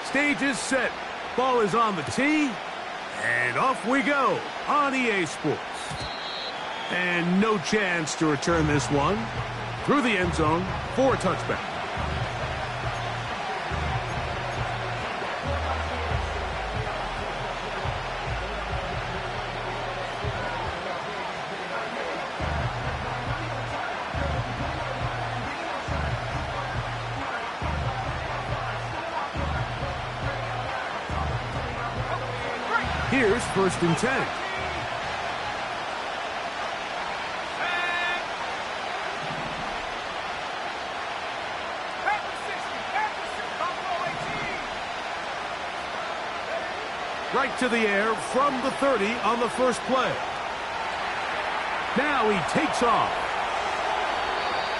Stage is set. Ball is on the tee. And off we go on EA Sports. And no chance to return this one. Through the end zone for a touchback. Here's 1st and 10. Right to the air from the 30 on the first play. Now he takes off.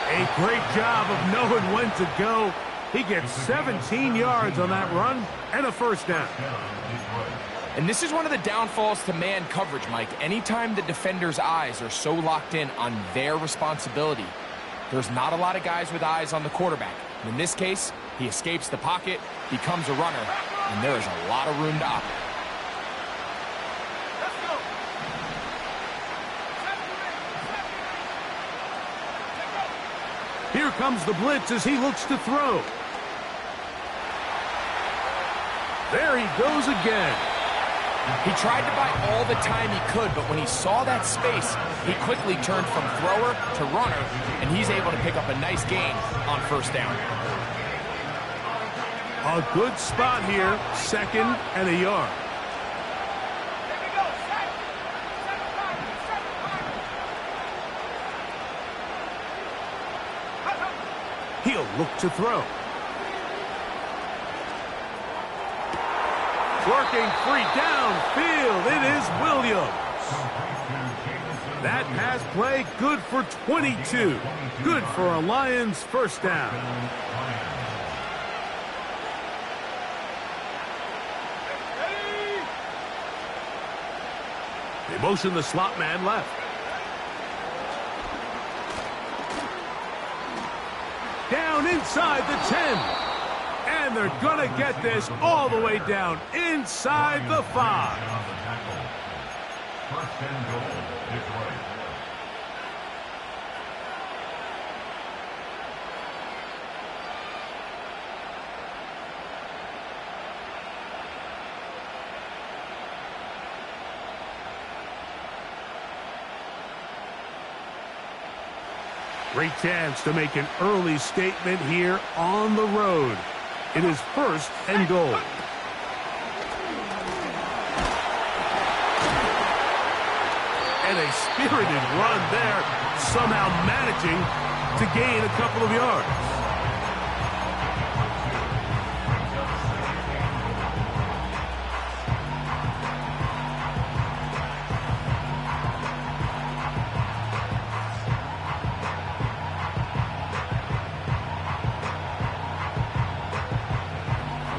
A great job of knowing when to go. He gets 17 yards on that run and a 1st down. And this is one of the downfalls to man coverage, Mike. Anytime the defender's eyes are so locked in on their responsibility, there's not a lot of guys with eyes on the quarterback. And in this case, he escapes the pocket, becomes a runner, and there is a lot of room to operate. Here comes the blitz as he looks to throw. There he goes again. He tried to buy all the time he could, but when he saw that space, he quickly turned from thrower to runner, and he's able to pick up a nice gain on 1st down. A good spot here, 2nd and a yard. He'll look to throw. Working free downfield. It is Williams. That pass play good for 22. Good for a Lions 1st down. They motion the slot man left. Down inside the 10. And they're going to get this all the way down inside the 5. Great chance to make an early statement here on the road. It is 1st and goal. And a spirited run there, somehow managing to gain a couple of yards.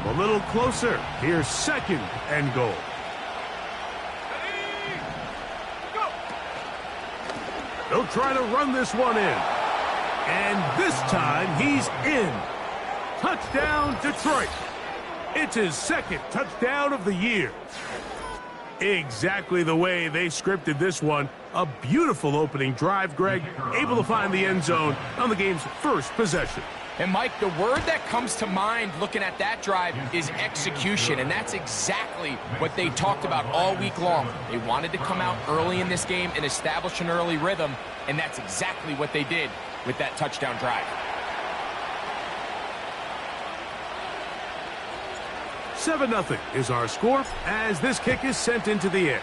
A little closer. Here's 2nd and goal. They'll try to run this one in. And this time he's in. Touchdown, Detroit. It's his 2nd touchdown of the year. Exactly the way they scripted this one. A beautiful opening drive, Greg. Able to find the end zone on the game's 1st possession. And, Mike, the word that comes to mind looking at that drive is execution, and that's exactly what they talked about all week long. They wanted to come out early in this game and establish an early rhythm, and that's exactly what they did with that touchdown drive. 7-0 is our score as this kick is sent into the air.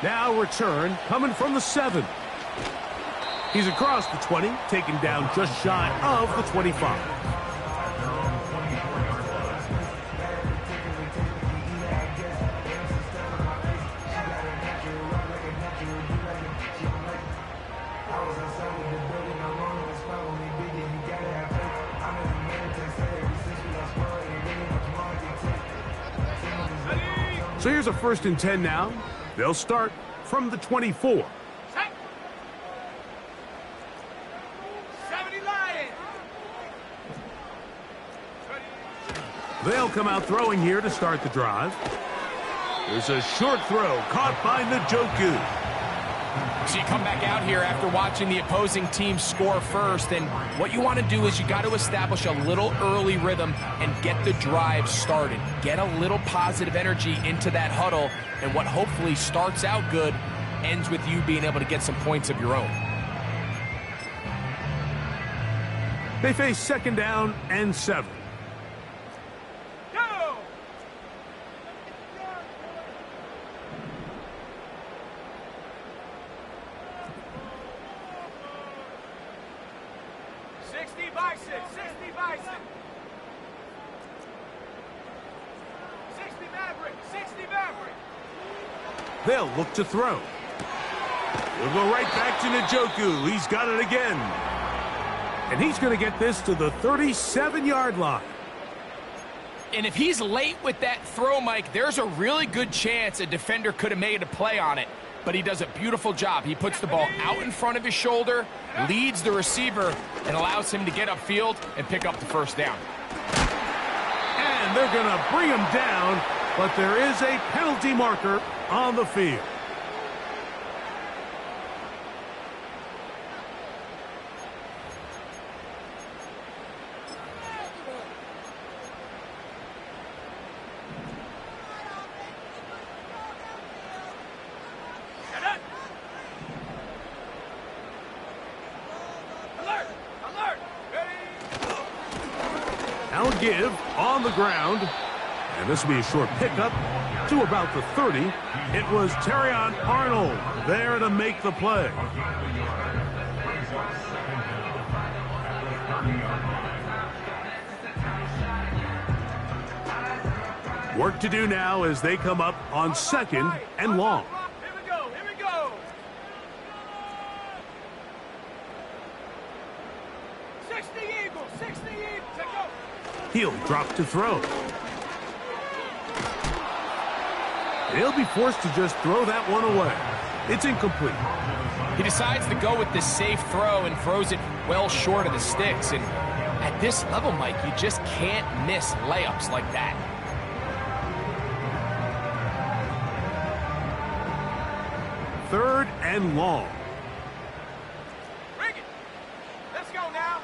Now return coming from the 7. He's across the 20, taken down just shy of the 25. So here's a 1st and 10 now. They'll start from the 24. They'll come out throwing here to start the drive. There's a short throw caught by Njoku. So you come back out here after watching the opposing team score first, and what you want to do is you got to establish a little early rhythm and get the drive started. Get a little positive energy into that huddle, and what hopefully starts out good ends with you being able to get some points of your own. They face 2nd down and 7. Go! They'll look to throw. We'll go right back to Njoku. He's got it again. And he's going to get this to the 37-yard line. And if he's late with that throw, Mike, there's a really good chance a defender could have made a play on it. But he does a beautiful job. He puts the ball out in front of his shoulder, leads the receiver, and allows him to get upfield and pick up the first down. And they're going to bring him down, but there is a penalty marker on the field. Now a give on the ground. And this will be a short pickup to about the 30. It was Terrion Arnold there to make the play. Work to do now as they come up on 2nd and long. He'll drop to throw. He'll be forced to just throw that one away. It's incomplete. He decides to go with this safe throw and throws it well short of the sticks. And at this level, Mike, you just can't miss layups like that. Third and long. Bring it. Let's go now.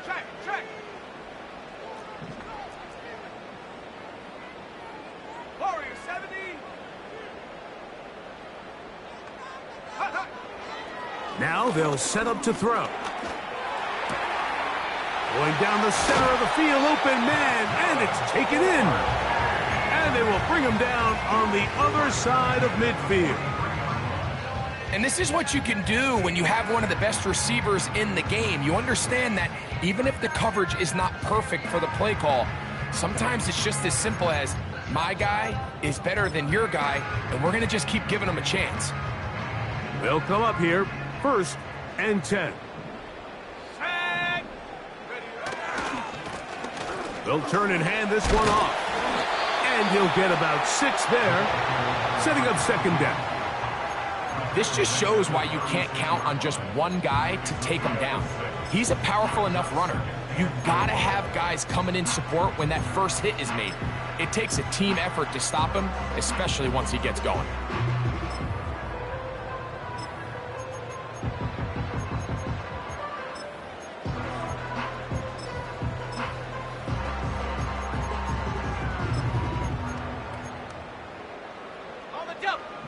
Check. Warrior 70. Now they'll set up to throw. Going down the center of the field, open man, and it's taken in. And they will bring him down on the other side of midfield. And this is what you can do when you have one of the best receivers in the game. You understand that even if the coverage is not perfect for the play call, sometimes it's just as simple as my guy is better than your guy, and we're going to just keep giving him a chance. They'll come up here, 1st and 10. They'll turn and hand this one off. And he'll get about 6 there, setting up 2nd down. This just shows why you can't count on just one guy to take him down. He's a powerful enough runner. You gotta have guys coming in support when that first hit is made. It takes a team effort to stop him, especially once he gets going.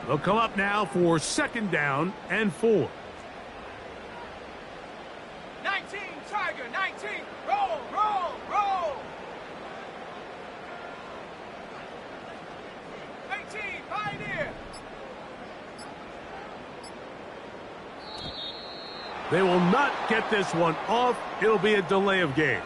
They'll come up now for 2nd down and 4. 19, Tiger, 19, roll. 18, Pioneer. They will not get this one off. It'll be a delay of game.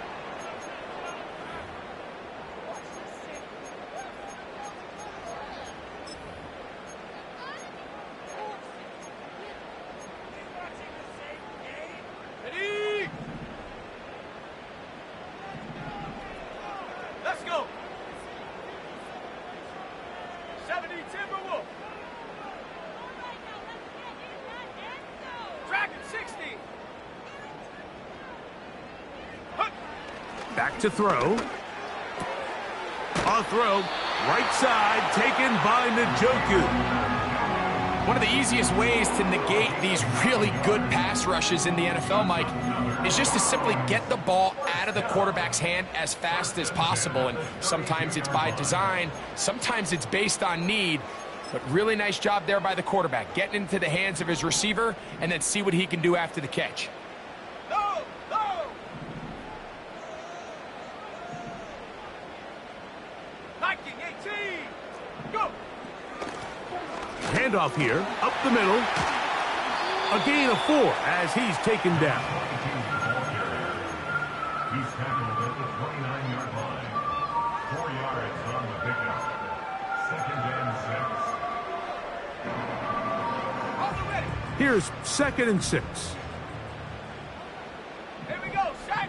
Let's go. 70 Timberwolf. Dragon 60. Back to throw. A throw. Right side taken by Njoku. One of the easiest ways to negate these really good pass rushes in the NFL, Mike, is just to simply get the ball out of the quarterback's hand as fast as possible. And sometimes it's by design, sometimes it's based on need. But really nice job there by the quarterback, getting into the hands of his receiver and then see what he can do after the catch. Handoff here, up the middle. A gain of 4 as he's taken down. He's tackled at the 29-yard line. 4 yards on the pickup. 2nd and 6. Here's 2nd and 6. Here we go, set.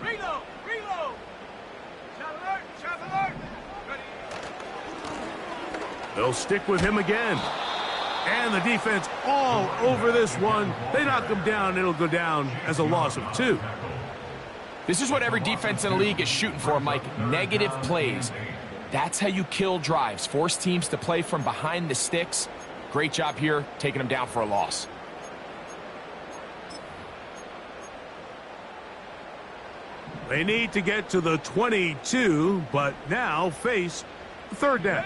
Reload, reload. Shot alert, shot alert. Ready. They'll stick with him again. And the defense all over this one. They knock him down. It'll go down as a loss of 2. This is what every defense in the league is shooting for, Mike. Negative plays. That's how you kill drives. Force teams to play from behind the sticks. Great job here, taking them down for a loss. They need to get to the 22, but now face 3rd down.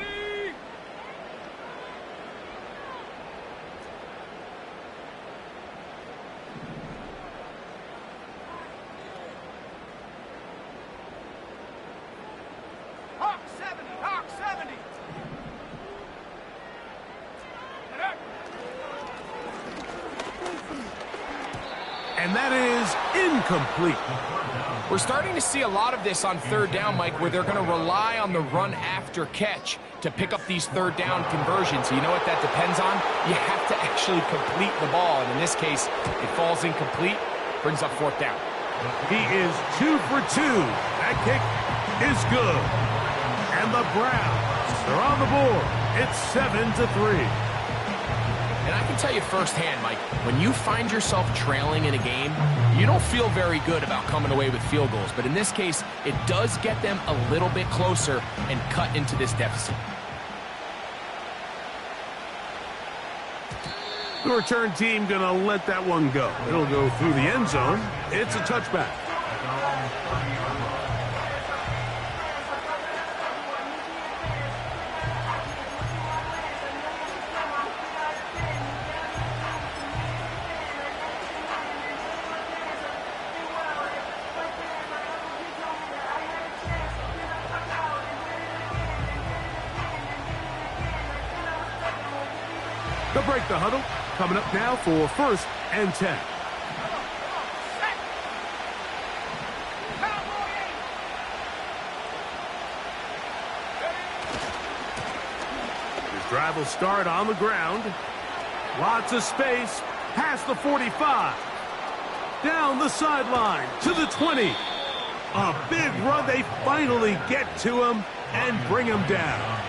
Hawk 70, Hawk 70. And that is incomplete. We're starting to see a lot of this on 3rd down, Mike, where they're going to rely on the run after catch to pick up these 3rd down conversions. So you know what that depends on? You have to actually complete the ball. And in this case, it falls incomplete, brings up 4th down. He is 2 for 2. That kick is good. And the Browns are on the board. It's 7-3. And I can tell you firsthand, Mike, when you find yourself trailing in a game, you don't feel very good about coming away with field goals. But in this case, it does get them a little bit closer and cut into this deficit. The return team going to let that one go. It'll go through the end zone. It's a touchback. They'll break the huddle. Coming up now for 1st and 10. His drive will start on the ground. Lots of space. Past the 45. Down the sideline to the 20. A big run. They finally get to him and bring him down.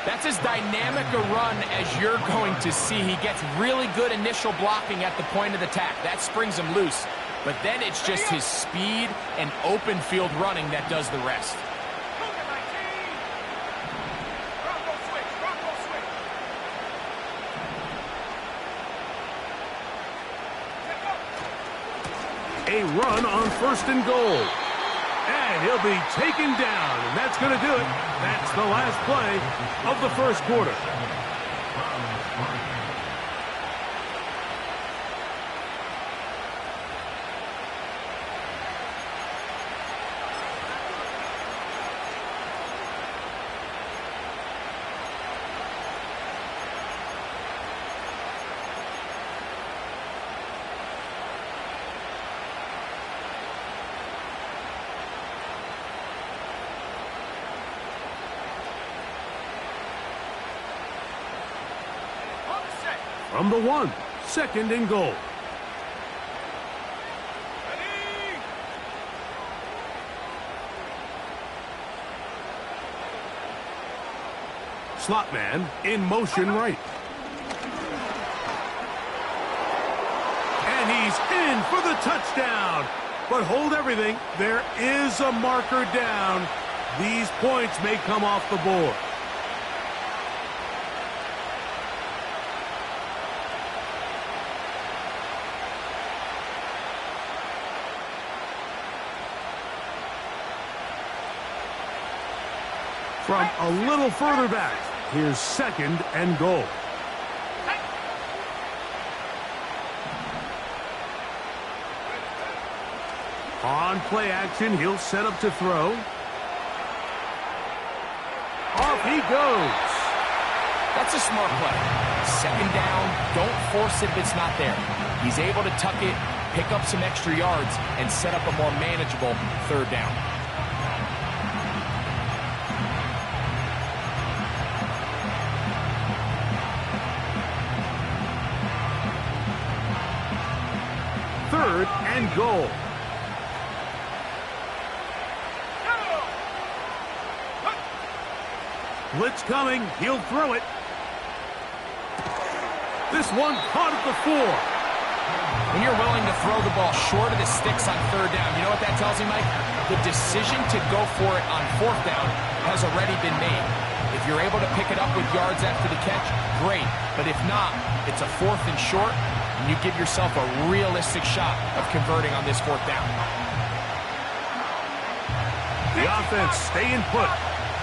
That's as dynamic a run as you're going to see. He gets really good initial blocking at the point of the tack. That springs him loose. But then it's just his speed and open field running that does the rest. A run on 1st and goal. And he'll be taken down, and that's going to do it. That's the last play of the 1st quarter. From the 1, 2nd and goal. Slot man in motion right. And he he's in for the touchdown. But hold everything. There is a marker down. These points may come off the board. From a little further back, here's 2nd and goal. On play action, he'll set up to throw. Off he goes. That's a smart play. 2nd down, don't force it if it's not there. He's able to tuck it, pick up some extra yards, and set up a more manageable 3rd down. Third and goal. Blitz coming. He'll throw it. This one caught at the 4. When you're willing to throw the ball short of the sticks on 3rd down, you know what that tells me, Mike? The decision to go for it on 4th down has already been made. If you're able to pick it up with yards after the catch, great. But if not, it's a 4th and short, and you give yourself a realistic shot of converting on this 4th down. The offense staying put.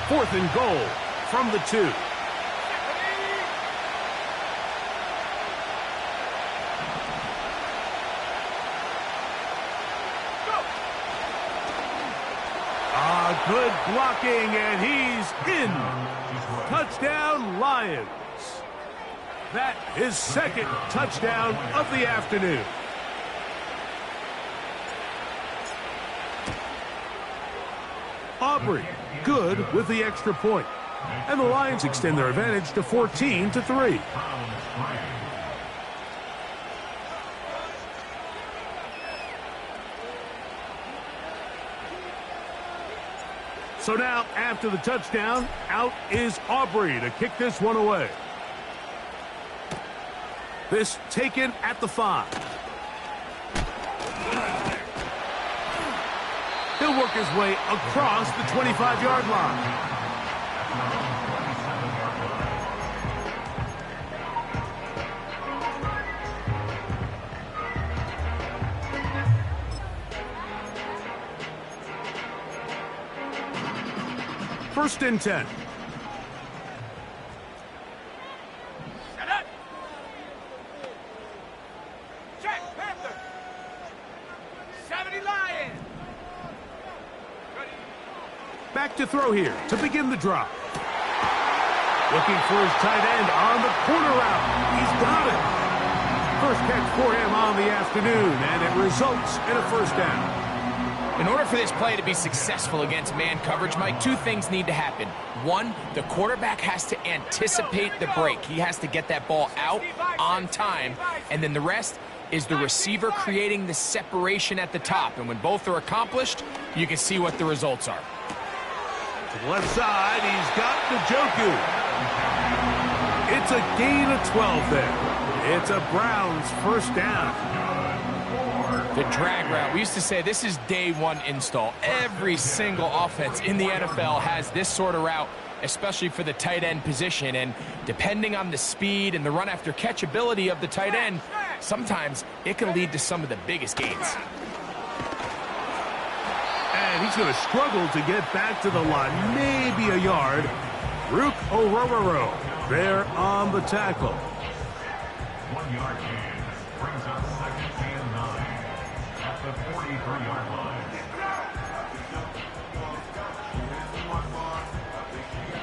4th and goal from the 2. Good blocking, and he's in. Touchdown, Lions. That is 2nd touchdown of the afternoon. Aubrey, good with the extra point. And the Lions extend their advantage to 14-3. So now, after the touchdown, out is Aubrey to kick this one away. This taken at the 5. He'll work his way across the 25-yard line. First and 10. Set up. Check, Panther. 70 Lions. Ready. Back to throw here to begin the drop. Looking for his tight end on the corner route. He's got it. First catch for him on the afternoon, and it results in a 1st down. In order for this play to be successful against man coverage, Mike, 2 things need to happen. 1, the quarterback has to anticipate the break. He has to get that ball out on time. And then the rest is the receiver creating the separation at the top. And when both are accomplished, you can see what the results are. To the left side, he's got Njoku. It's a gain of 12 there. It's a Browns 1st down. The drag route. We used to say this is day 1 install. Every single offense in the NFL has this sort of route, especially for the tight end position. And depending on the speed and the run after catch ability of the tight end, sometimes it can lead to some of the biggest gains. And he's going to struggle to get back to the line. Maybe a yard. Rook Orororo there on the tackle. 1 yard gain brings up 2nd and 9 at the 43-yard line.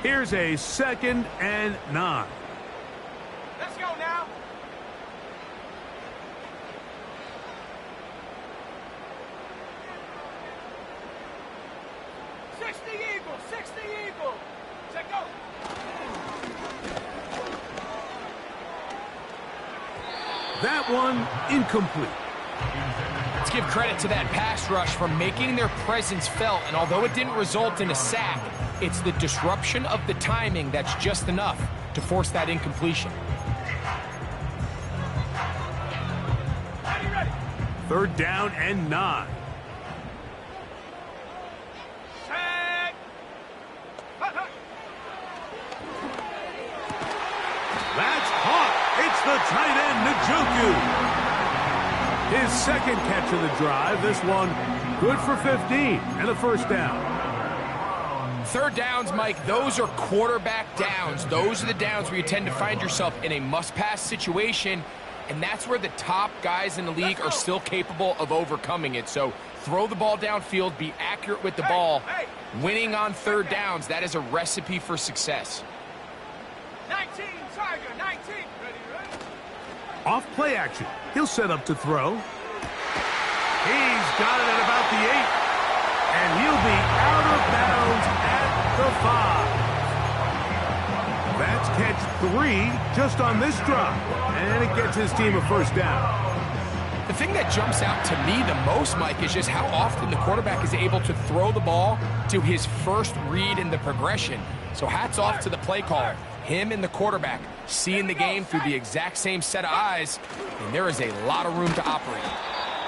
Here's a 2nd and 9. Let's go now. Check go. That one incomplete. Let's give credit to that pass rush for making their presence felt, and although it didn't result in a sack, it's the disruption of the timing that's just enough to force that incompletion. Ready, ready. 3rd down and 9. Set. That's caught. It's the tight end, Njoku. His 2nd catch of the drive. This one good for 15 and a 1st down. 3rd downs, Mike, those are quarterback downs. Those are the downs where you tend to find yourself in a must-pass situation, and that's where the top guys in the league are still capable of overcoming it. So throw the ball downfield, be accurate with the ball. Winning on 3rd downs, that is a recipe for success. 19, Tiger, 19. Ready. Off play action. He'll set up to throw. He's got it at about the 8. And he'll be out of bounds at the 5. That's catch 3 just on this drive. And it gets his team a 1st down. The thing that jumps out to me the most, Mike, is just how often the quarterback is able to throw the ball to his first read in the progression. So hats off to the play caller. Him and the quarterback seeing the game through the exact same set of eyes, and there is a lot of room to operate.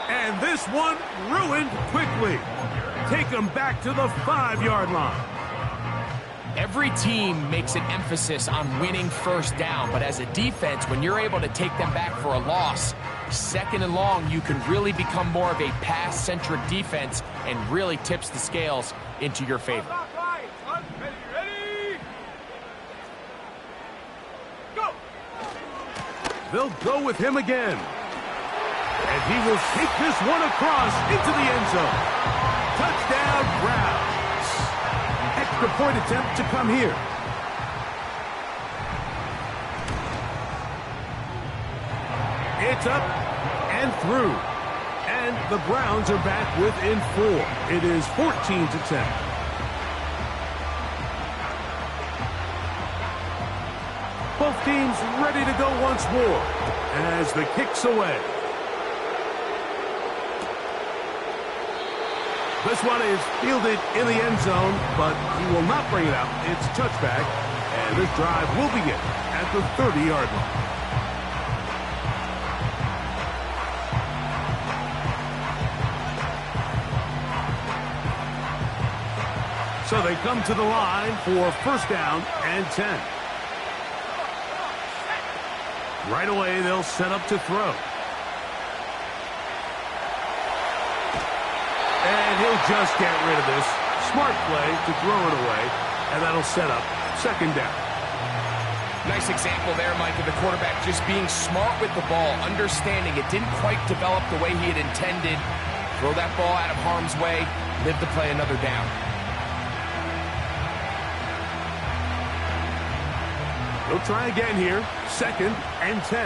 And this one ruined quickly. Take him back to the 5-yard line. Every team makes an emphasis on winning 1st down, but as a defense, when you're able to take them back for a loss, 2nd and long, you can really become more of a pass-centric defense and really tips the scales into your favor. Ready. Go. They'll go with him again. And he will take this one across into the end zone. Touchdown, Browns. Extra point attempt to come here. It's up and through. And the Browns are back within 4. It is 14-10. Both teams ready to go once more as the kick's away. This one is fielded in the end zone, but he will not bring it out. It's a touchback, and this drive will begin at the 30-yard line. So they come to the line for 1st down and 10. Right away, they'll set up to throw. And he'll just get rid of this. Smart play to throw it away, and that'll set up 2nd down. Nice example there, Mike, of the quarterback just being smart with the ball, understanding it didn't quite develop the way he had intended. Throw that ball out of harm's way, live to play another down. He'll try again here. 2nd and 10.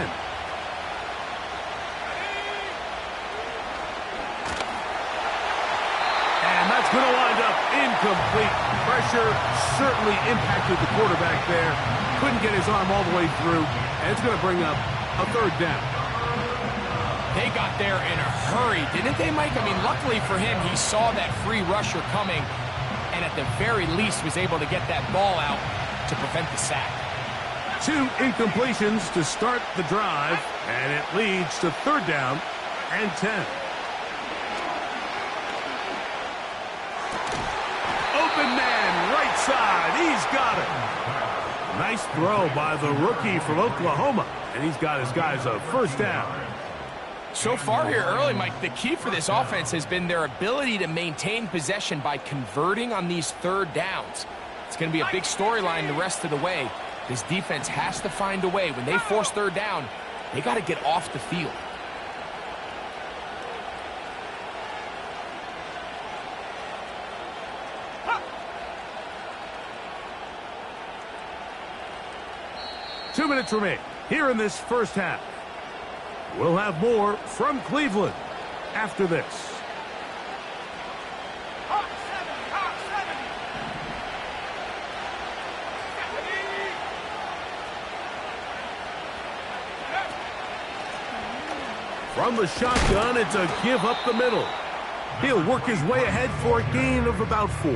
And that's going to wind up incomplete. Pressure certainly impacted the quarterback there. Couldn't get his arm all the way through. And it's going to bring up a 3rd down. They got there in a hurry, didn't they, Mike? I mean, luckily for him, he saw that free rusher coming and at the very least was able to get that ball out to prevent the sack. 2 incompletions to start the drive, and it leads to 3rd down and 10. Open man, right side. He's got it. Nice throw by the rookie from Oklahoma, and he's got his guys a 1st down. So far here early, Mike, the key for this offense has been their ability to maintain possession by converting on these 3rd downs. It's going to be a big storyline the rest of the way. This defense has to find a way. When they force 3rd down, they got to get off the field. Huh. 2 minutes remain here in this 1st half. We'll have more from Cleveland after this. From the shotgun, it's a give up the middle. He'll work his way ahead for a gain of about 4.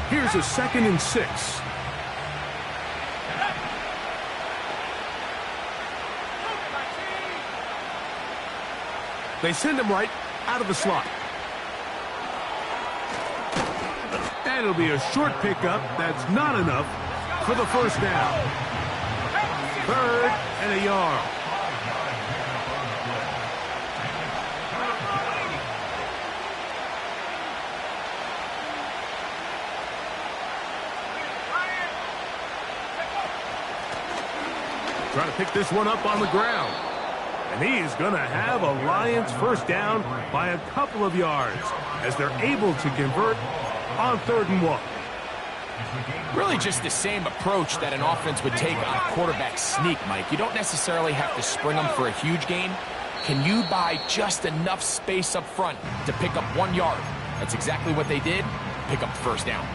Here's a 2nd and 6. They send him right out of the slot. And it'll be a short pickup. That's not enough for the first down. 3rd and a yard. Trying to pick this one up on the ground. And he's going to have a Lions first down by a couple of yards as they're able to convert on 3rd and 1. Really just the same approach that an offense would take on a quarterback sneak, Mike. You don't necessarily have to spring them for a huge gain. Can you buy just enough space up front to pick up 1 yard? That's exactly what they did. Pick up the first down.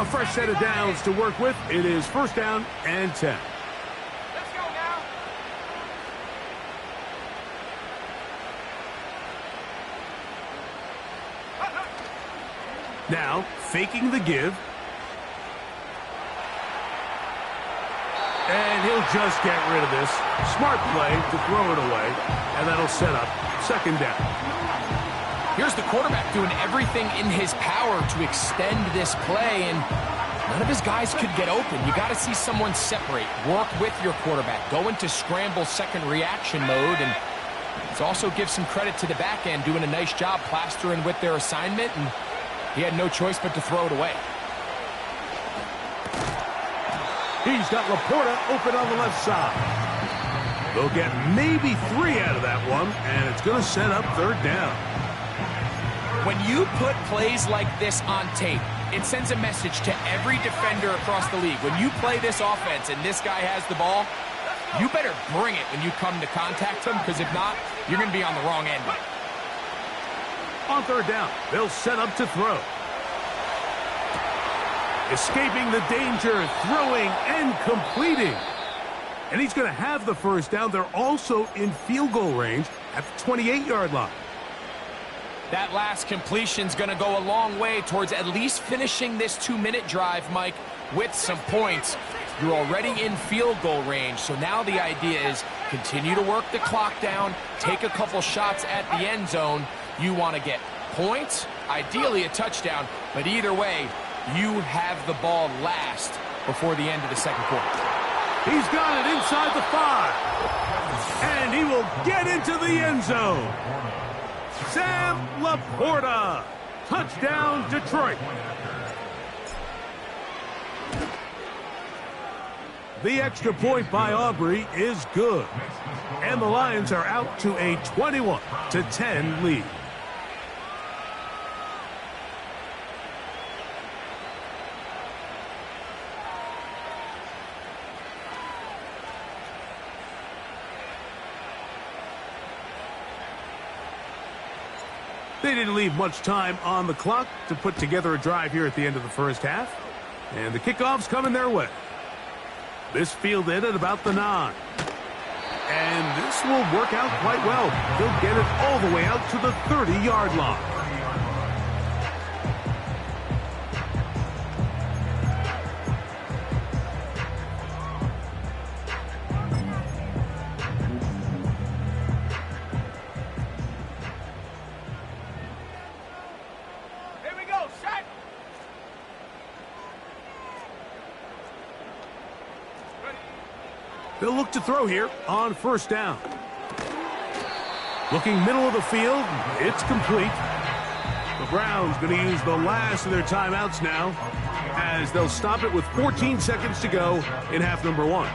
A fresh set of downs to work with. It is 1st down and 10. Let's go now. Now, faking the give. And he'll just get rid of this. Smart play to throw it away. And that'll set up 2nd down. Here's the quarterback doing everything in his power to extend this play, and none of his guys could get open. You got to see someone separate, work with your quarterback, go into scramble second reaction mode, and let's also give some credit to the back end doing a nice job plastering with their assignment, and he had no choice but to throw it away. He's got Laporta open on the left side. They'll get maybe 3 out of that one, and it's going to set up 3rd down. When you put plays like this on tape, it sends a message to every defender across the league. When you play this offense and this guy has the ball, you better bring it when you come to contact him, because if not, you're going to be on the wrong end. On 3rd down, they'll set up to throw. Escaping the danger, throwing and completing. And he's going to have the first down. They're also in field goal range at the 28-yard line. That last completion's going to go a long way towards at least finishing this 2-minute drive, Mike, with some points. You're already in field goal range, so now the idea is continue to work the clock down, take a couple shots at the end zone. You want to get points, ideally a touchdown, but either way, you have the ball last before the end of the 2nd quarter. He's got it inside the 5. And he will get into the end zone. Sam Laporta. Touchdown, Detroit. The extra point by Aubrey is good. And the Lions are out to a 21-10 lead. They didn't leave much time on the clock to put together a drive here at the end of the first half. And the kickoff's coming their way. This fielded at about the 9. And this will work out quite well. They'll get it all the way out to the 30-yard line. They'll look to throw here on 1st down. Looking middle of the field, it's complete. The Browns going to use the last of their timeouts now as they'll stop it with 14 seconds to go in half number 1.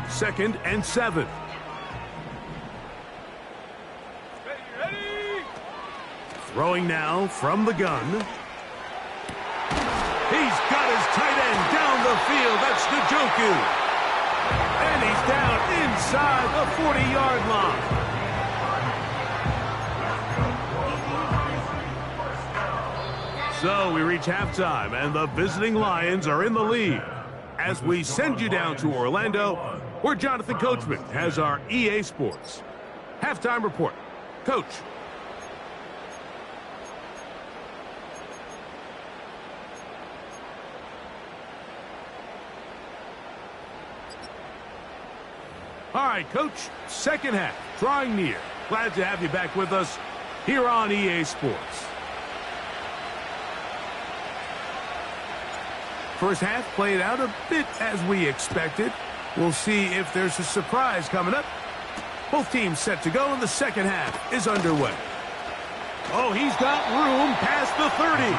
Second and 7. Throwing now from the gun. He's got his tight end down the field. That's Njoku. And he's down inside the 40-yard line. So we reach halftime, and the visiting Lions are in the lead. As we send you down to Orlando, where Jonathan Coachman has our EA Sports halftime report. Coach. All right, Coach, second half, drawing near. Glad to have you back with us here on EA Sports. First half played out a bit as we expected. We'll see if there's a surprise coming up. Both teams set to go, and the second half is underway. Oh, he's got room past the 30.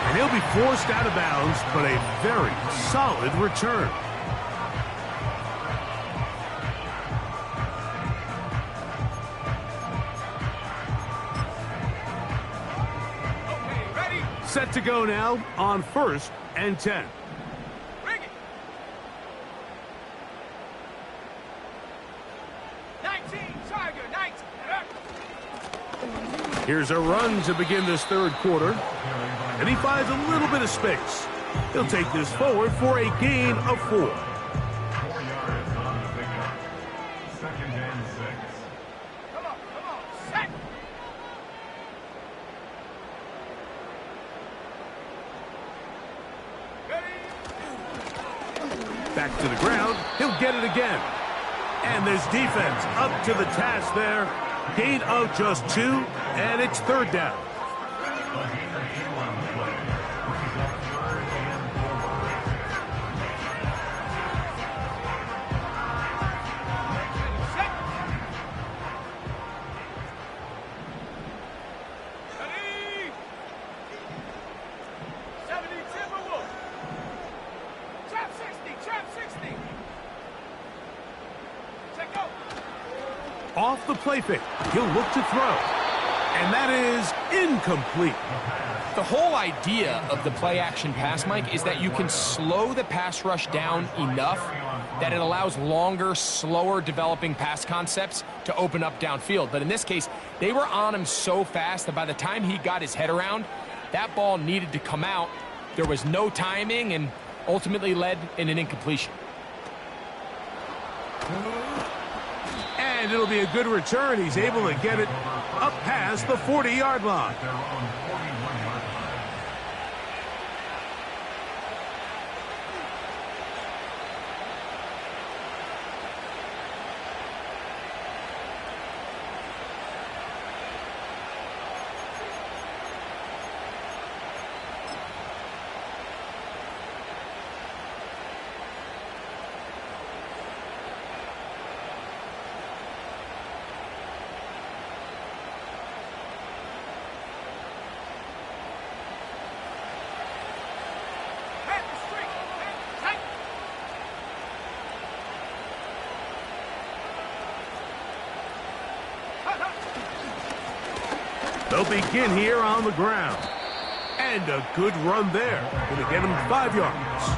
And he'll be forced out of bounds, but a very solid return. Set to go now on 1st and 10. Bring it. 19, Tiger, 19. Here's a run to begin this third quarter. And he finds a little bit of space. He'll take this forward for a gain of 4. 4 yards on the pickup. 2nd and 6. Come on, set. Back to the ground. He'll get it again. And this defense up to the task there. Gain of just 2, and it's 3rd down. Off the play fake. He'll look to throw. And that is incomplete. The whole idea of the play-action pass, Mike, is that you can slow the pass rush down enough that it allows longer, slower developing pass concepts to open up downfield. But in this case, they were on him so fast that by the time he got his head around, that ball needed to come out. There was no timing and ultimately led in an incompletion. And it'll be a good return. He's able to get it up past the 40-yard line. Their own 41-yard line. They'll begin here on the ground. And a good run there. Going to get him 5 yards.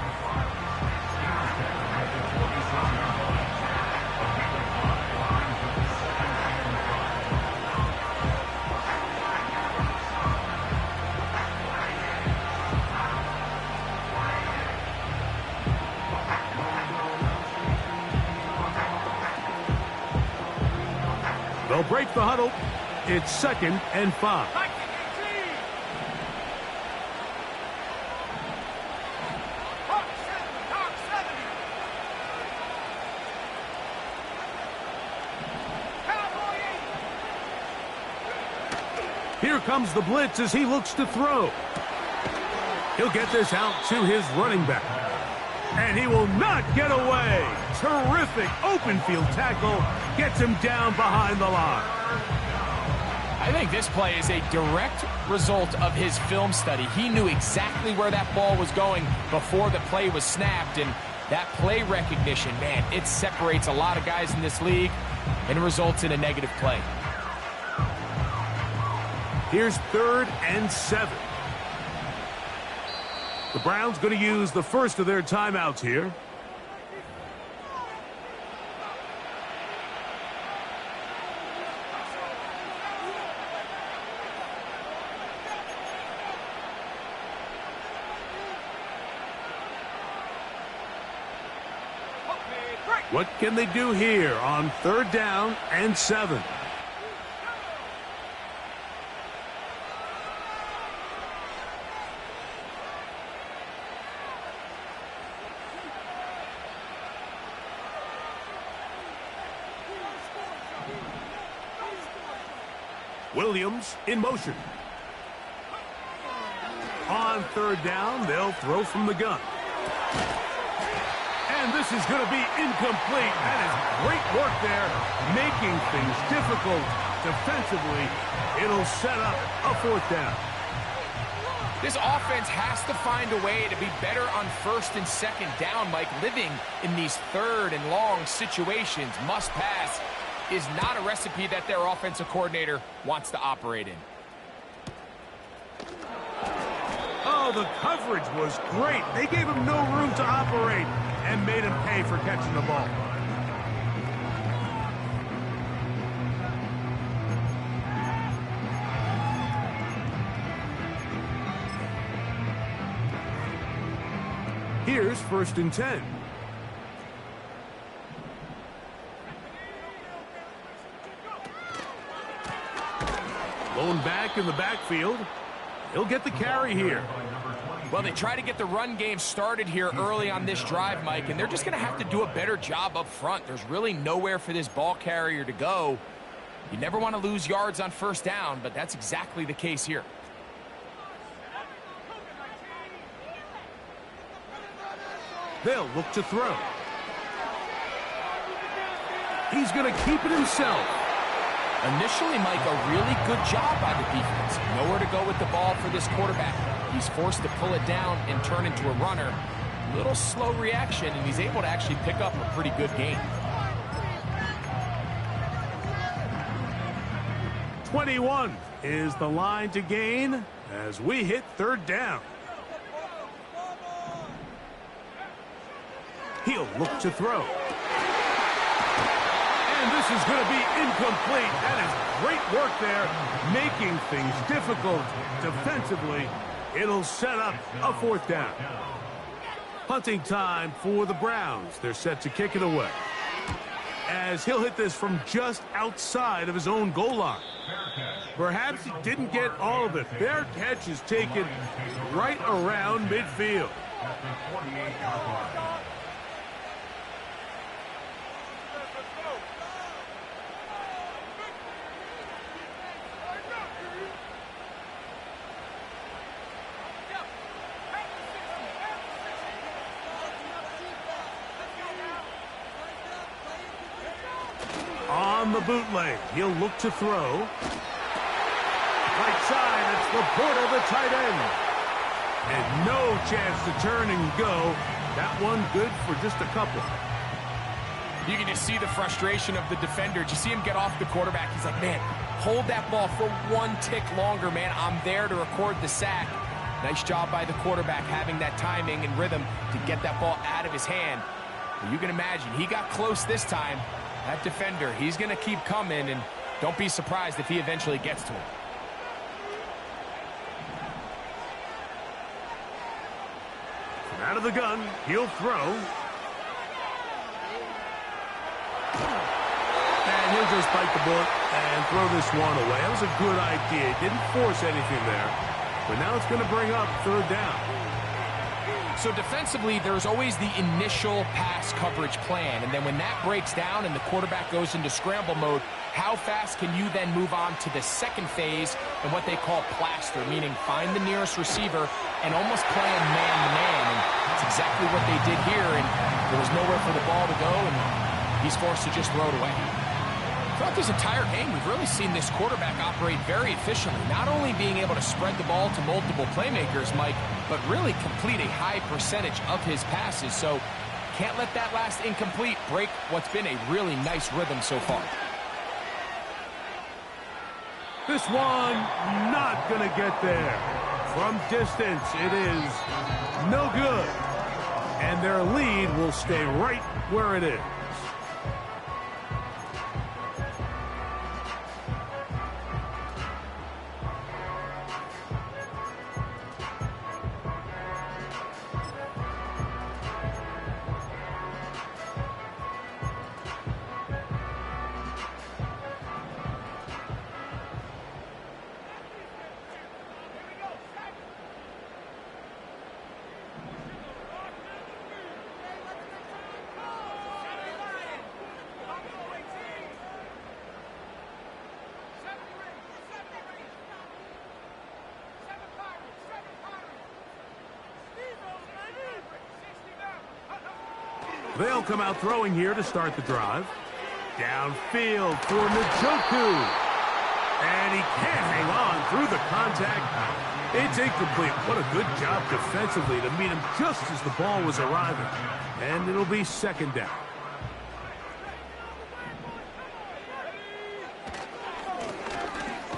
They'll break the huddle. It's 2nd and 5. Here comes the blitz as he looks to throw. He'll get this out to his running back. And he will not get away. Terrific open field tackle. Gets him down behind the line. I think this play is a direct result of his film study. He knew exactly where that ball was going before the play was snapped, and that play recognition, man, it separates a lot of guys in this league and results in a negative play. Here's 3rd and 7. The Browns going to use the first of their timeouts here. What can they do here on 3rd down and 7? Williams in motion. On 3rd down, they'll throw from the gun. And this is going to be incomplete. That is great work there, making things difficult defensively. It'll set up a 4th down. This offense has to find a way to be better on 1st and 2nd down, Mike. Living in these 3rd and long situations, must pass, is not a recipe that their offensive coordinator wants to operate in. Oh, the coverage was great. They gave him no room to operate and made him pay for catching the ball. Here's 1st and 10. Lone back in the backfield. He'll get the carry here. Well, they try to get the run game started here early on this drive, Mike, and they're just going to have to do a better job up front. There's really nowhere for this ball carrier to go. You never want to lose yards on 1st down, but that's exactly the case here. They'll look to throw. He's going to keep it himself. Initially, Mike, a really good job by the defense. Nowhere to go with the ball for this quarterback. He's forced to pull it down and turn into a runner. Little slow reaction, and he's able to actually pick up a pretty good gain. 21 is the line to gain as we hit 3rd down. He'll look to throw. And this is going to be incomplete. That is great work there, making things difficult defensively. It'll set up a 4th down. Punting time for the Browns. They're set to kick it away, as he'll hit this from just outside of his own goal line. Perhaps he didn't get all of it. Their catch is taken right around midfield. On the bootleg, he'll look to throw. Right side, it's Laporta, the tight end. And no chance to turn and go. That one good for just a couple. You can just see the frustration of the defender. Did you see him get off the quarterback? He's like, man, hold that ball for one tick longer, man. I'm there to record the sack. Nice job by the quarterback having that timing and rhythm to get that ball out of his hand. But you can imagine, he got close this time. That defender, he's going to keep coming, and don't be surprised if he eventually gets to him. Out of the gun, he'll throw. And he'll just bite the bullet and throw this one away. That was a good idea. Didn't force anything there. But now it's going to bring up 3rd down. So defensively, there's always the initial pass coverage plan, and then when that breaks down and the quarterback goes into scramble mode, how fast can you then move on to the second phase and what they call plaster, meaning find the nearest receiver and almost play him man-to-man, and that's exactly what they did here, and there was nowhere for the ball to go, and he's forced to just throw it away. Throughout this entire game, we've really seen this quarterback operate very efficiently, not only being able to spread the ball to multiple playmakers, Mike, but really complete a high percentage of his passes. So can't let that last incomplete break what's been a really nice rhythm so far. This one not going to get there. From distance, it is no good. And their lead will stay right where it is. They'll come out throwing here to start the drive. Downfield for Njoku. And he can't hang on through the contact. It's incomplete. What a good job defensively to meet him just as the ball was arriving. And it'll be second down.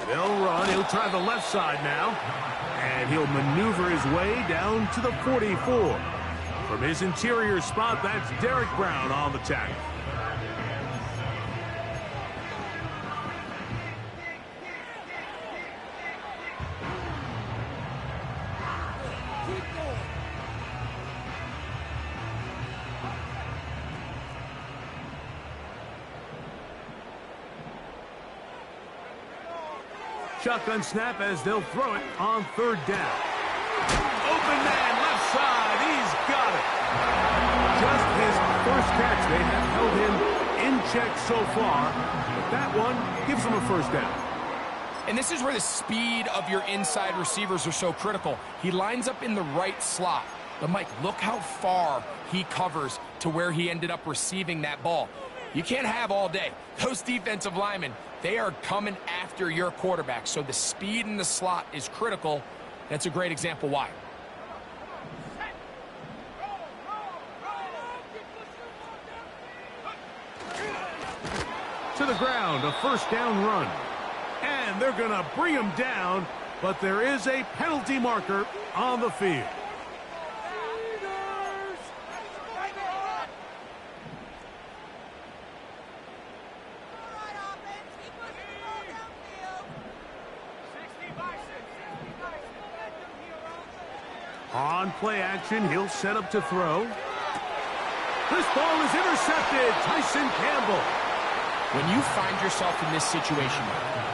They'll run. He'll try the left side now. And he'll maneuver his way down to the 44. From his interior spot, that's Derek Brown on the tackle. Shotgun snap as they'll throw it on third down. Open man, left side. He's got it. Just his first catch. They have held him in check so far. But that one gives him a first down. And this is where the speed of your inside receivers are so critical. He lines up in the right slot. But, Mike, look how far he covers to where he ended up receiving that ball. You can't have all day. Those defensive linemen, they are coming after your quarterback. So the speed in the slot is critical. That's a great example why. To the ground, a first down run. And they're going to bring him down, but there is a penalty marker on the field. On play action, he'll set up to throw. This ball is intercepted. Tyson Campbell. When you find yourself in this situation,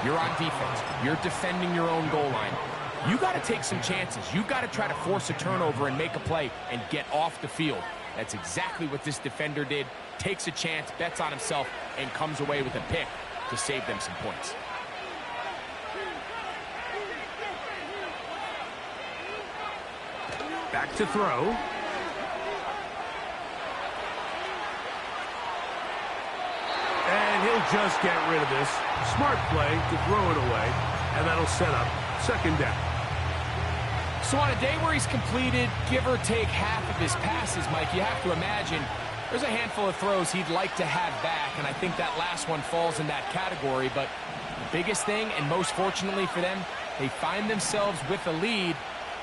you're on defense, you're defending your own goal line, you got to take some chances. You got to try to force a turnover and make a play and get off the field. That's exactly what this defender did. Takes a chance, bets on himself, and comes away with a pick to save them some points. Back to throw. And he'll just get rid of this. Smart play to throw it away. And that'll set up second down. So on a day where he's completed, give or take half of his passes, Mike, you have to imagine there's a handful of throws he'd like to have back. And I think that last one falls in that category. But the biggest thing, and most fortunately for them, they find themselves with a lead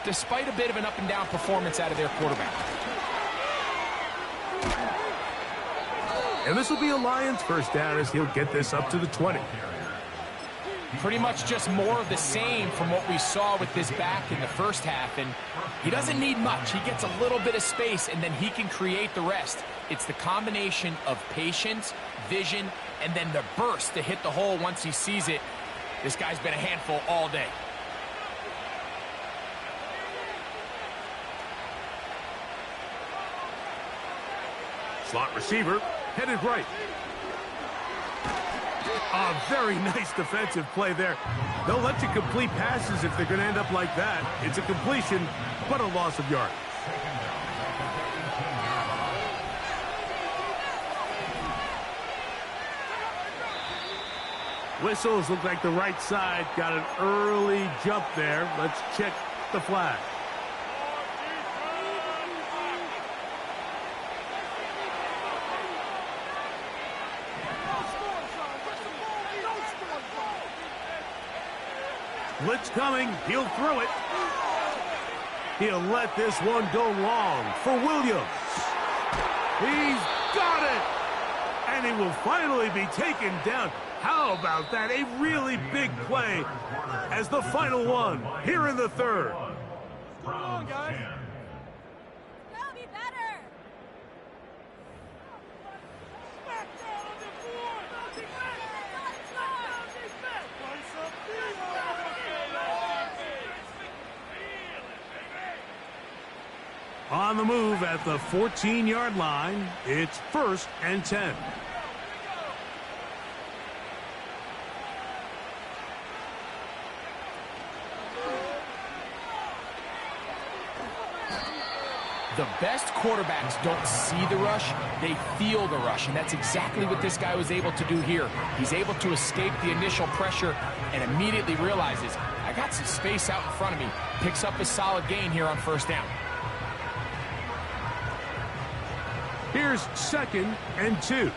despite a bit of an up-and-down performance out of their quarterback. And this will be a Lions first down as he'll get this up to the 20. Pretty much just more of the same from what we saw with this back in the first half. And he doesn't need much. He gets a little bit of space, and then he can create the rest. It's the combination of patience, vision, and then the burst to hit the hole once he sees it. This guy's been a handful all day. Slot receiver, headed right. A very nice defensive play there. They'll let you complete passes if they're going to end up like that. It's a completion, but a loss of yards. Whistles look like the right side got an early jump there. Let's check the flag. Blitz coming. He'll throw it. He'll let this one go long for Williams. He's got it. And he will finally be taken down. How about that? A really big play as the final one here in the third. Come on, guys. Gotta be better. Back down on the floor. On the move at the 14-yard line, it's 1st and 10. The best quarterbacks don't see the rush, they feel the rush, and that's exactly what this guy was able to do here. He's able to escape the initial pressure and immediately realizes, I got some space out in front of me. Picks up a solid gain here on first down. Here's 2nd and 2.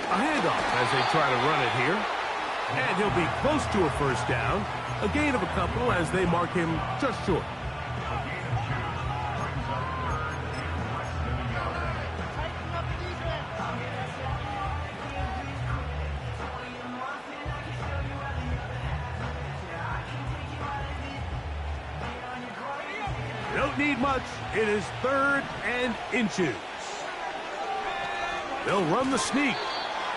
A handoff as they try to run it here. And he'll be close to a first down. A gain of a couple as they mark him just short. Don't need much. It is 3rd and inches. They'll run the sneak.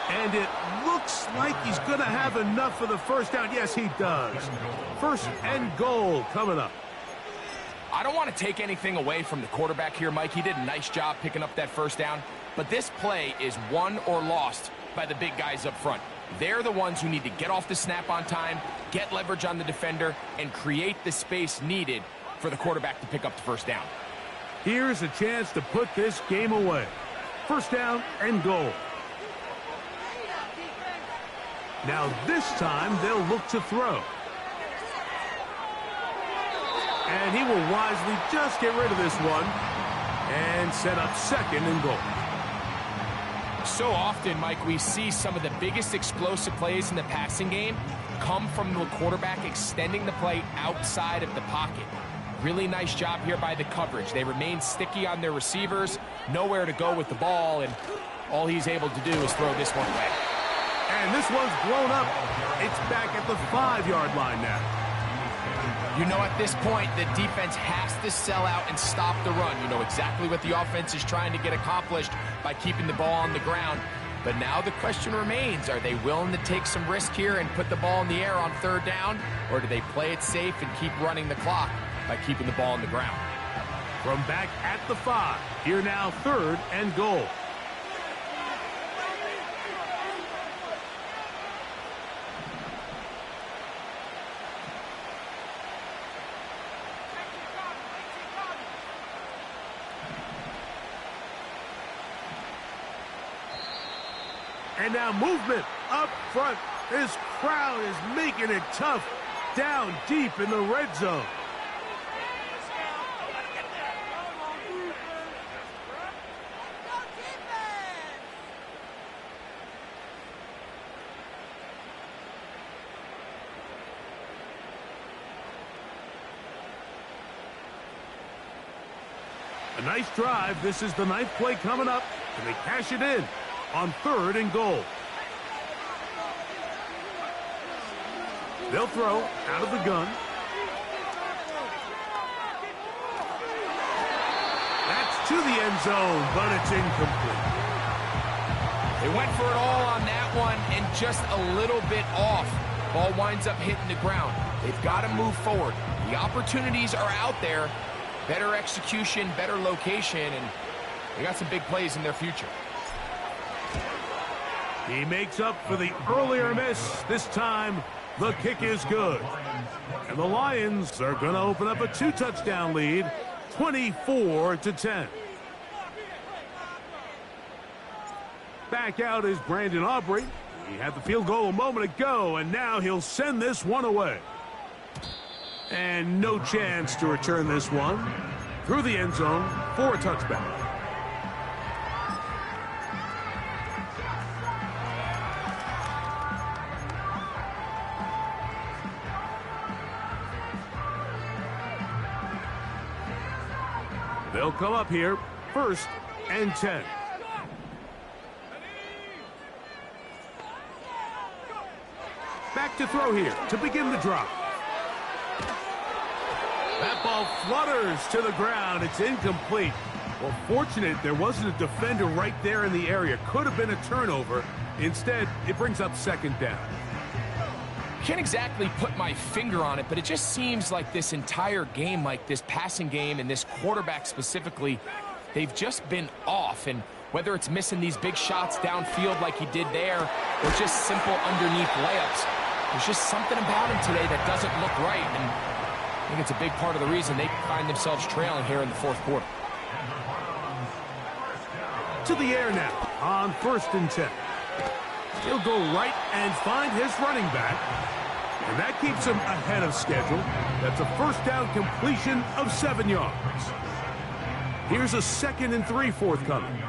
And it looks like he's going to have enough for the first down. Yes, he does. 1st and goal coming up. I don't want to take anything away from the quarterback here, Mike. He did a nice job picking up that first down. But this play is won or lost by the big guys up front. They're the ones who need to get off the snap on time, get leverage on the defender, and create the space needed for the quarterback to pick up the first down. Here's a chance to put this game away. 1st down and goal. Now this time they'll look to throw. And he will wisely just get rid of this one and set up 2nd and goal. So often, Mike, we see some of the biggest explosive plays in the passing game come from the quarterback extending the play outside of the pocket. Really nice job here by the coverage. They remain sticky on their receivers, nowhere to go with the ball, and all he's able to do is throw this one away. And this one's blown up. It's back at the 5-yard line now. You know, at this point, the defense has to sell out and stop the run. You know exactly what the offense is trying to get accomplished by keeping the ball on the ground. But now the question remains, are they willing to take some risk here and put the ball in the air on 3rd down? Or do they play it safe and keep running the clock by keeping the ball on the ground? From back at the 5, here now 3rd and goal. And now movement up front. This crowd is making it tough down deep in the red zone. A nice drive. This is the 9th play coming up, and they cash it in on 3rd and goal. They'll throw out of the gun. That's to the end zone, but it's incomplete. They went for it all on that one and just a little bit off. Ball winds up hitting the ground. They've got to move forward. The opportunities are out there. Better execution, better location, and they got some big plays in their future. He makes up for the earlier miss. This time, the kick is good. And the Lions are going to open up a 2-touchdown lead, 24-10. Back out is Brandon Aubrey. He had the field goal a moment ago, and now he'll send this one away. And no chance to return this one through the end zone for a touchback. They'll come up here, 1st and 10. Back to throw here to begin the drop. That ball flutters to the ground. It's incomplete. Well, fortunate there wasn't a defender right there in the area. Could have been a turnover. Instead, it brings up 2nd down. Can't exactly put my finger on it, but it just seems like this entire game, like this passing game and this quarterback specifically, they've just been off. And Whether it's missing these big shots downfield like he did there, or just simple underneath layups, there's just something about him today that doesn't look right, and I think it's a big part of the reason they find themselves trailing here in the fourth quarter. To the air now on 1st and 10. He'll go right and find his running back. And that keeps him ahead of schedule. That's a first down completion of 7 yards. Here's a 2nd and 3 forthcoming.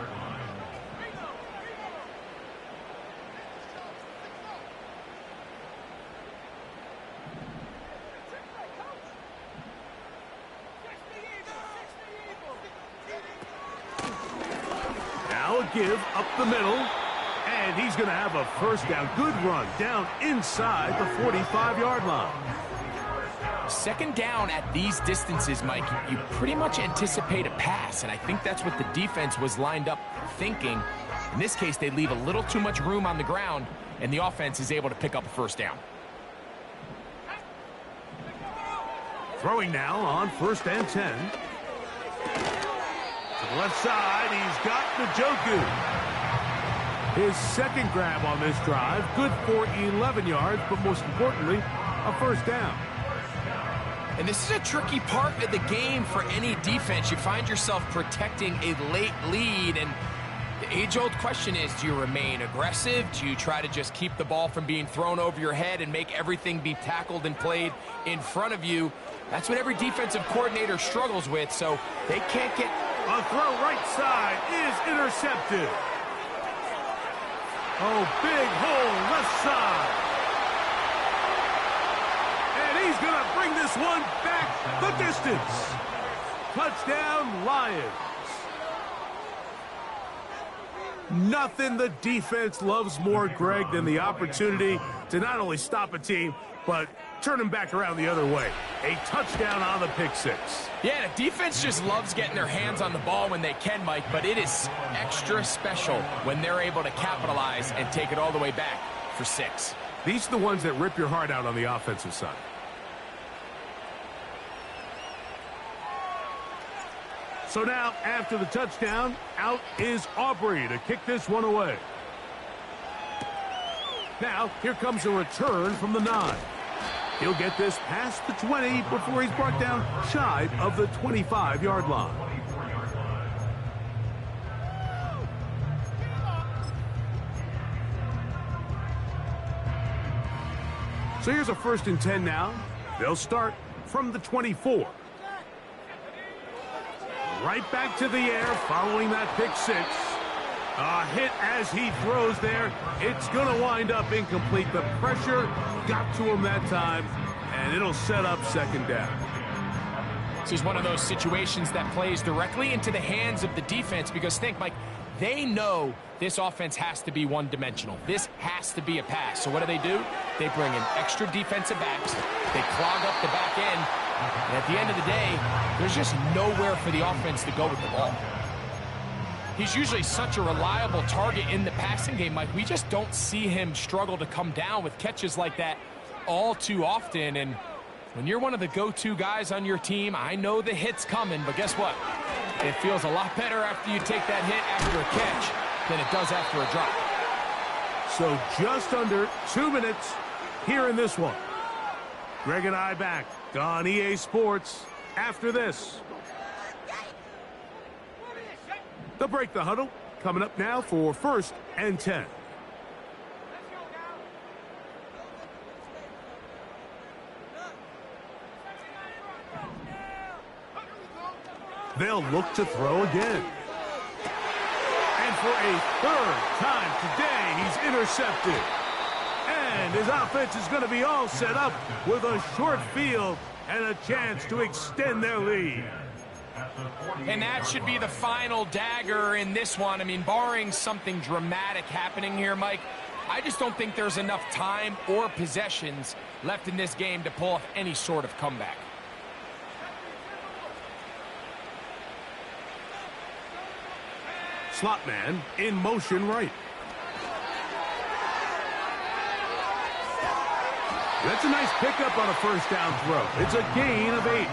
Now a give up the middle. And he's going to have a first down. Good run down inside the 45-yard line. 2nd down at these distances, Mike, you pretty much anticipate a pass, and I think that's what the defense was lined up thinking. In this case, they leave a little too much room on the ground, and the offense is able to pick up a first down. Throwing now on 1st and 10. To the left side, he's got Njoku. His 2nd grab on this drive, good for 11 yards, but most importantly, a first down. And this is a tricky part of the game for any defense. You find yourself protecting a late lead, and the age-old question is, do you remain aggressive? Do you try to just keep the ball from being thrown over your head and make everything be tackled and played in front of you? That's what every defensive coordinator struggles with, so they can't get... A throw right side is intercepted. Oh, big hole left side. And he's going to bring this one back the distance. Touchdown, Lions. Nothing the defense loves more, Greg, than the opportunity to not only stop a team, but turn them back around the other way. A touchdown on the pick six. Yeah, the defense just loves getting their hands on the ball when they can, Mike, but it is extra special when they're able to capitalize and take it all the way back for 6. These are the ones that rip your heart out on the offensive side. So now, after the touchdown, out is Aubrey to kick this one away. Now, here comes a return from the 9. He'll get this past the 20 before he's brought down shy of the 25-yard line. So here's a 1st and 10 now. They'll start from the 24. Right back to the air following that pick six. A hit as he throws there. It's going to wind up incomplete. The pressure got to him that time, and it'll set up 2nd down. This is one of those situations that plays directly into the hands of the defense because, think, Mike, they know this offense has to be one-dimensional. This has to be a pass. So what do? They bring in extra defensive backs. They clog up the back end. And at the end of the day, there's just nowhere for the offense to go with the ball. He's usually such a reliable target in the passing game, Mike. We just don't see him struggle to come down with catches like that all too often. And when you're one of the go-to guys on your team, I know the hit's coming, but guess what? It feels a lot better after you take that hit after a catch than it does after a drop. So just under 2 minutes here in this one. Greg and I back on EA Sports after this. They'll break the huddle. Coming up now for 1st and 10. They'll look to throw again. And for a 3rd time today, he's intercepted. And his offense is going to be all set up with a short field and a chance to extend their lead. And that should be the final dagger in this one. I mean, barring something dramatic happening here, Mike, I just don't think there's enough time or possessions left in this game to pull off any sort of comeback. Slot man in motion right. That's a nice pickup on a 1st down throw. It's a gain of 8.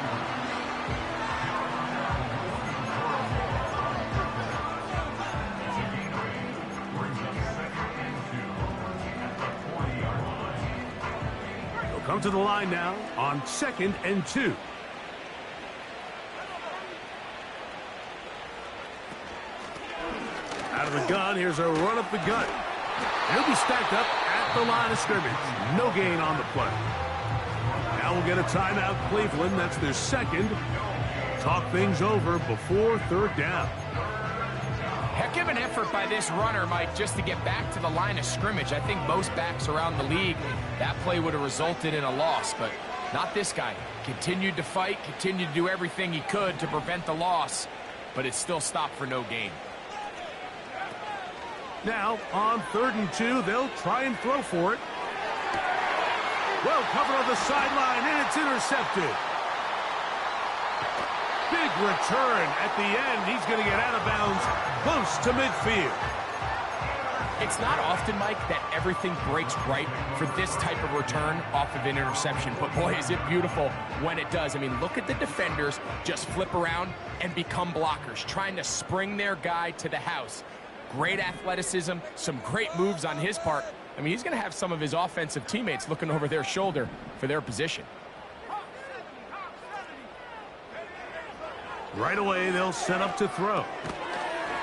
come to the line now on 2nd and 2. Out of the gun, here's a run up the gut. He'll be stacked up at the line of scrimmage. No gain on the play. Now we'll get a timeout, Cleveland. That's their second. Talk things over before 3rd down. Heck of an effort by this runner, Mike, just to get back to the line of scrimmage. I think most backs around the league, that play would have resulted in a loss, but not this guy. Continued to fight, continued to do everything he could to prevent the loss, but it still stopped for no gain. Now, on 3rd and 2, they'll try and throw for it. Well covered on the sideline, and it's intercepted. Big return at the end. He's going to get out of bounds close to midfield. It's not often, Mike, that everything breaks right for this type of return off of an interception. But, boy, is it beautiful when it does. I mean, look at the defenders just flip around and become blockers, trying to spring their guy to the house. Great athleticism, some great moves on his part. I mean, he's going to have some of his offensive teammates looking over their shoulder for their position. Right away, they'll set up to throw.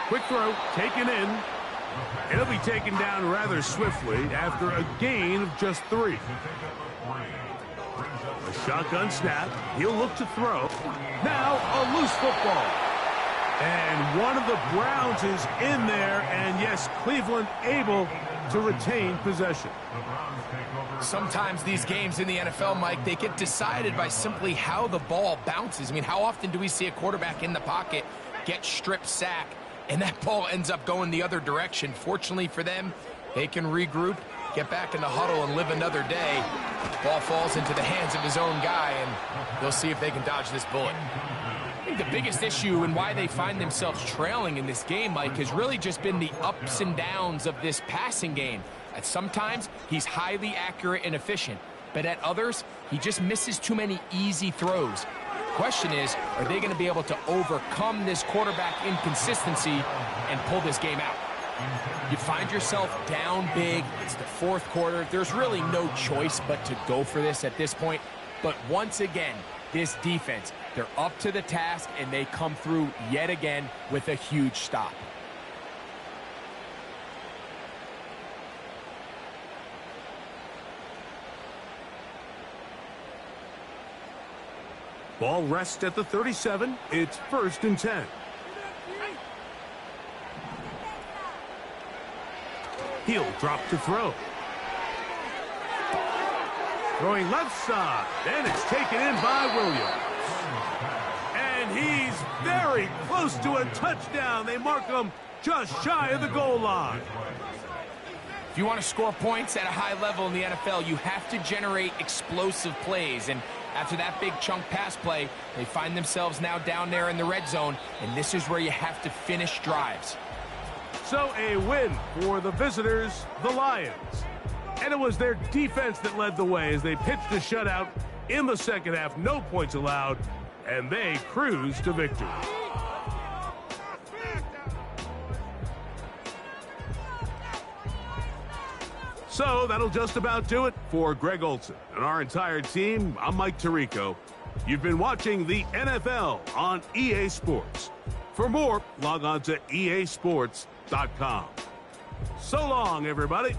Quick throw, taken in. It'll be taken down rather swiftly after a gain of just 3. A shotgun snap. He'll look to throw. Now a loose football. And one of the Browns is in there. And yes, Cleveland able to retain possession. Sometimes these games in the NFL, Mike, they get decided by simply how the ball bounces. I mean, how often do we see a quarterback in the pocket get strip sack, and that ball ends up going the other direction? Fortunately for them, they can regroup, get back in the huddle, and live another day. Ball falls into the hands of his own guy, and they'll see if they can dodge this bullet. I think the biggest issue and why they find themselves trailing in this game, Mike, has really just been the ups and downs of this passing game. At sometimes, he's highly accurate and efficient, but at others, he just misses too many easy throws. Question is, are they going to be able to overcome this quarterback inconsistency and pull this game out? You find yourself down big. It's the 4th quarter. There's really no choice but to go for this at this point. But once again, this defense, they're up to the task, and they come through yet again with a huge stop. Ball rests at the 37. It's 1st and 10. He'll drop to throw. Throwing left side. And it's taken in by Williams. And he's very close to a touchdown. They mark him just shy of the goal line. If you want to score points at a high level in the NFL, you have to generate explosive plays. And after that big chunk pass play, they find themselves now down there in the red zone, and this is where you have to finish drives. So a win for the visitors, the Lions. And it was their defense that led the way as they pitched a shutout in the 2nd half. No points allowed, and they cruised to victory. So that'll just about do it for Greg Olson and our entire team. I'm Mike Tirico. You've been watching the NFL on EA Sports. For more, log on to easports.com. So long, everybody.